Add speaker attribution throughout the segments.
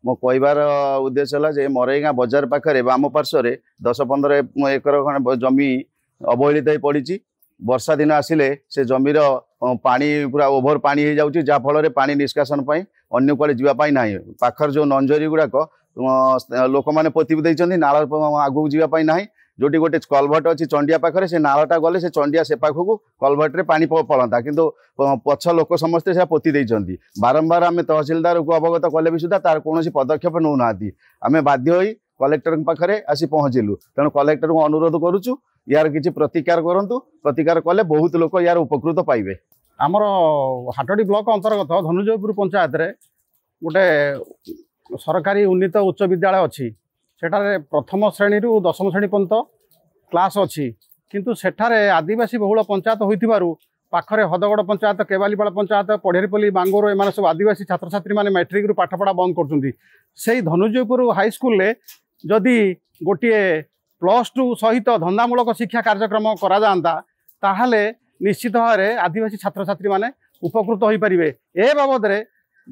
Speaker 1: मो कहबार उद्देश्य है जे मरईगाँ बजार पाखे बाम पार्श्व 10-15 एकर खंड जमी अवहेलित हो पड़ी। वर्षा दिन आसिले से जमीर पानी पूरा ओभर पानी हो जाऊँगी जहाँफल पानी निष्कासन अन्य कुआड़े जावाई ना पाखर जो नंजरी गुड़ाक लोक मैंने पोति देते नाल आगू जावाई ना जोटी गोटे कलभट अच्छी चंडिया पाखे से नालटा गले से चंडिया से पाखक कलभट रे पानी पड़ता किंतु पछ लोक समस्ते से पोति देते बारंबार आम तहसिलदार को अवगत कले भी सुधा तार कौन पदक्षेप नौ ना आम बाध्य होई कलेक्टर पाखे आसी पहुँचलु तेणु कलेक्टर को अनुरोध करुचु यार किसी प्रतिकार करूँ प्रतिकार कले बहुत लोक यार उपकृत पाइबे।
Speaker 2: आमर हाटडी ब्लॉक अंतर्गत धनुजयपुर पंचायत रे गोटे सरकारी उन्नीत उच्च विद्यालय अच्छी सेठारे प्रथम श्रेणी रु दशम श्रेणी पर्यंत क्लास अच्छी किंतु सेठारे आदिवासी बहुल पंचायत होइथिबारु पाखरे हदगड़ पंचायत केवालीपाड़ पंचायत पढ़ेरीपल्ली बांगोर एम सब आदिवासी छात्र छात्री मैंने मैट्रिक रु पाठपढ़ा बंद कर धनुजयपुर हाईस्कल जदि गोटे +2 सहित धंदामूलक शिक्षा कार्यक्रम करा जाता ताहले निश्चित भाव में आदिवासी छात्र छात्री मैंने उपकृत हो पारे। ए बाबद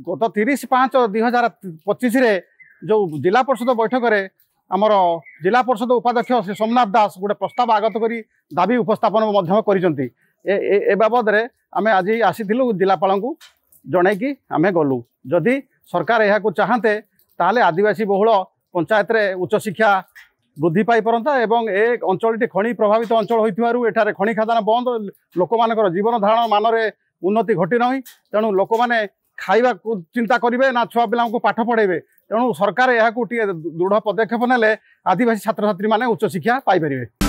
Speaker 2: गत 30/5/2025 जो जिला परिषद बैठक में आमर जिला परिषद उपाध्यक्ष सोमनाथ दास गोटे प्रस्ताव आगत करी दाबी उपस्थापन ए बाबद आम आज आसीलु जिलापाल को जन कि आम गलु जदि सरकार यह चाहते ताहले आदिवासी बहुल पंचायत रे उच्च शिक्षा वृद्धि पाई पारंता एवं ए अंचल खनि प्रभावित अंचल होइथिबारु एठारे खनि खादान बंद लोक मानकर जीवन धारण मान रे उन्नति घटी नहीं तेणु लोक माने खाइबा चिंता करेंगे ना छुआ पिला पाठ पढ़ेबे तेणु सरकार यह दृढ़ पदक्षेप नेले आदिवासी छात्र छात्री माने उच्च शिक्षा पाई परिबे।